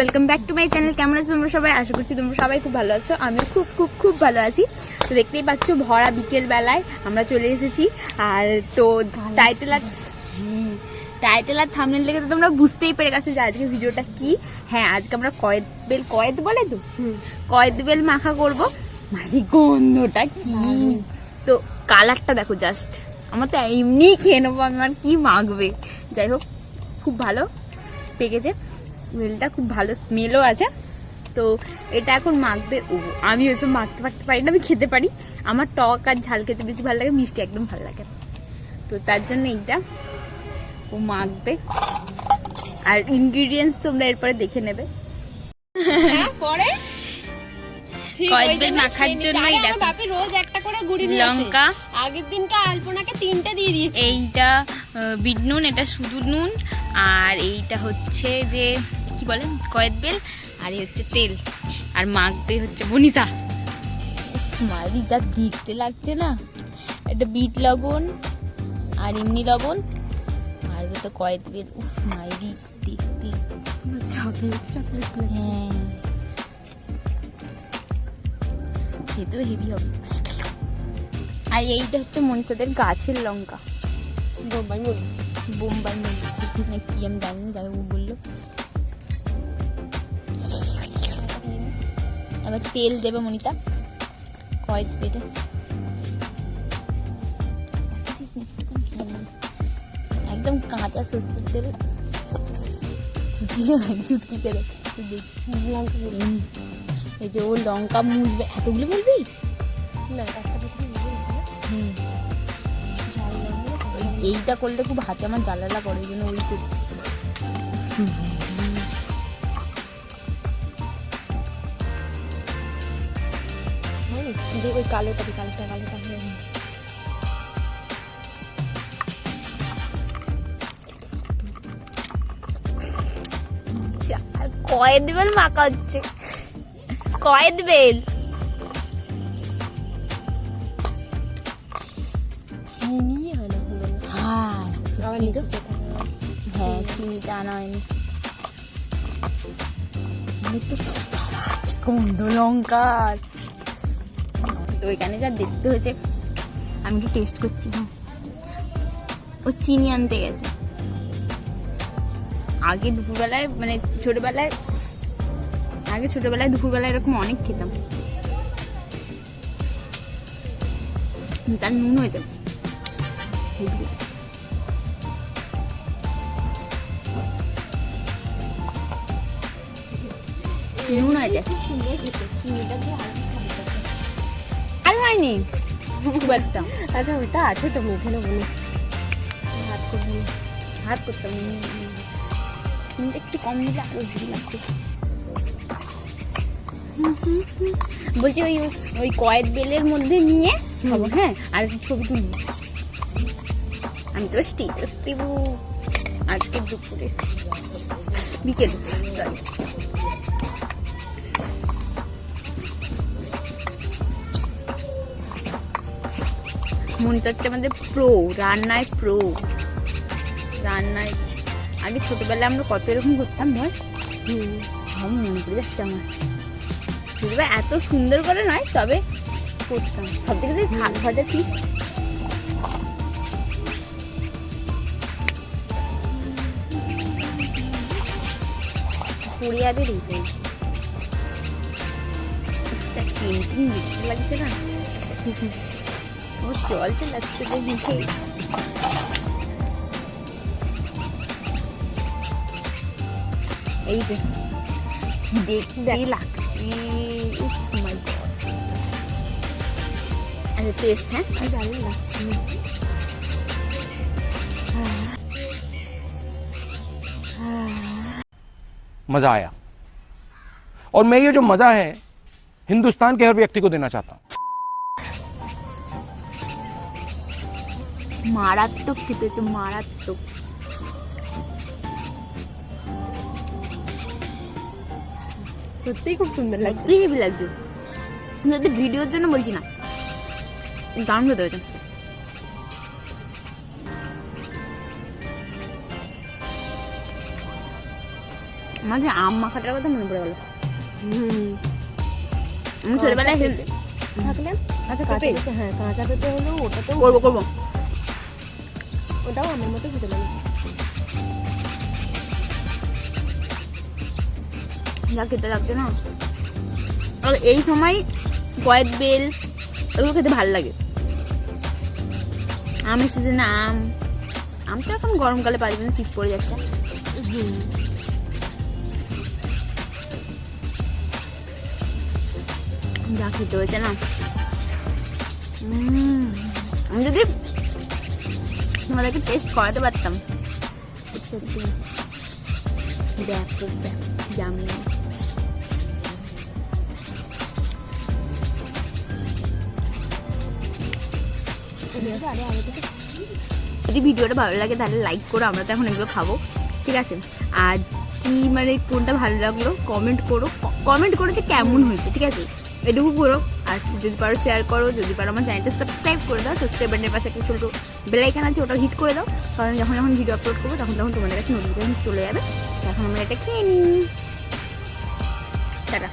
Welcome back to my channel. কেমন আছো তোমরা সবাই? আশা করছি তোমরা সবাই খুব ভালো আছো। আমিও খুব খুব খুব ভালো আছি। তো দেখতেই পাচ্ছ ভরা বিকেল বেলায় আমরা চলে এসেছি। আর তো টাইটেল আর থাম্বনেল দেখে তো তোমরা বুঝতেই পেরে গেছো যে আজকে ভিডিওটা কি। হ্যাঁ, আজকে আমরা কয়েদ বলে তো কয়েদ বেল মাখা করবো। মানে গন্ধটা কি, তো কালারটা দেখো জাস্ট। আমার তো এমনি খেয়ে নেবো আমি, আর কি মাখবে। যাই হোক, খুব ভালো পেকেছে বেলটা, খুব ভালো স্মেলও আছে। তো এটা এখন মাখবে ও। আমি ওইসব মাখতে পারি না, আমি খেতে পারি। আমার টক আর ঝাল খেতে বেশি ভালো লাগে, মিষ্টি একদম ভালো লাগে। তো তার জন্য এইটা ও মাখবে। আর ইনগ্রিডিয়েন্টস তোমরা এরপরে দেখে নেবে। পরে কয়েকদিন মাখার জন্য রোজ একটা করে গুড়ি লঙ্কা, আগের দিনকে আলপনাকে 3টে দিয়ে দিয়েছি। এইটা বিট নুন, এটা শুধু নুন, আর এইটা হচ্ছে যে কি বলে কয়েদ বেল, আর এই হচ্ছে তেল, আর মাখবে হচ্ছে বনিতা। মারি যা দেখতে লাগছে না, এটা বিট লবণ আর এমনি লবণ, আর তো কয়েদ বেল। উফ মারি দেখতে চকলেট হ্যাঁ, খেতেও হেভি হবে। আর এইটা হচ্ছে মনীষাদের গাছের লঙ্কা, বোম্বাই মরিচ না কি আমি জানি না, যাই ও বললো। এবার তেল দেবে মনীষা কয়েক পেটে, একদম কাঁচা সর্ষের তেল চুটকি করে দেখছি। এই যে ও লঙ্কা মুলবে, এতগুলো বলবি না, এইটা করলে খুব হাতে আমার জ্বালালা করে, এই জন্য ওই করছি। ওই কালোটা কয়েদ বেল মাখা হচ্ছে, কয়েদ বেল। চিনি আনা হলো না। হ্যাঁ, চিনিটা আনা হয়নি। গন্ধ লঙ্কার। তো এখানে যা দেখতে হয়েছে, আমি একটু টেস্ট করছি। ও চিনি আনতে গেছে। আগে দুপুরবেলায়, মানে ছোটবেলায় দুপুরবেলায় এরকম অনেক খেতাম। তার নুন হয়েছে, নুন হয়েছে, আর হয়নি খুব একটা। আচ্ছা, ওইটা আছে তো মুখে না বলে হাত করতাম, একটু কম দিলে আরো ভালো লাগছে। বলছি ওই কয়েদ বেলের মধ্যে নিয়ে খাবো। হ্যাঁ, আর ছবি তুলবো, আমি তো স্টেটাস দেবো আজকে দুপুরে বিকেল। মনে হচ্ছে আমাদের রান্নায় আগে ছোটবেলায় আমরা কত এরকম করতাম বল, সব মনে করে যাচ্ছে আমার। ছোটবেলা এত সুন্দর করে নয়, তবে করতাম। সব থেকে যে শাক ভাজা ফিস কোরিয়াদের পেন্টিং দেখতে লাগছে না, জলটা লাগছে দেখে। এই যে দেখতে লাগছে, আচ্ছা টেস্ট। হ্যাঁ, দারুণ লাগছে। मजा आया, और मैं ये जो मजा है हिंदुस्तान के हर व्यक्ति को देना चाहता हूं। মারাত্মক খেতে হচ্ছে, মারাত্মক। সত্যিই খুব সুন্দর লাগছে, হেভি লাগছে। যদি ভিডিওর জন্য বলছি না, দারুণ খেতে হয়েছে। আমার যে আম মাখাটার কথা মনে পড়ে গেল। হুম আমি ছোটবেলায় থাকলে আচ্ছা কাঁচা পেঁপে, হ্যাঁ কাঁচা পেঁপে হলো ওটাতেও করবো ওটাও আমার মতো খেতে পারি। যা খেতে লাগছে না। আর এই সময় কয়েদ বেল এগুলো খেতে ভালো লাগে। আমের সিজনে আম তো এখন গরমকালে পারবে না, শীত পড়ে যাচ্ছে। যা খেতে হয়েছে না। আমি যদি তোমাদেরকে টেস্ট করাতে পারতাম, সত্যি ব্যাপক জামি। যদি ভিডিওটা ভালো লাগে তাহলে লাইক করো, আমরা তো এখন এগুলো খাবো, ঠিক আছে? আর কি মানে কোনটা ভালো লাগলো কমেন্ট করো যে কেমন হয়েছে, ঠিক আছে? এটুকু করো। আর যদি পারো শেয়ার করো, যদি পারো আমার চ্যানেলটা সাবস্ক্রাইব করে দাও। সাবস্ক্রাইব বাটনের পাশে একটা ছোটো বেল আইকন আছে, ওটা হিট করে দাও, কারণ যখন ভিডিও আপলোড করবো তখন তোমাদের কাছে নোটিফিকেশন চলে যাবে। এখন আমরা এটা খেয়ে নিই। টাটা।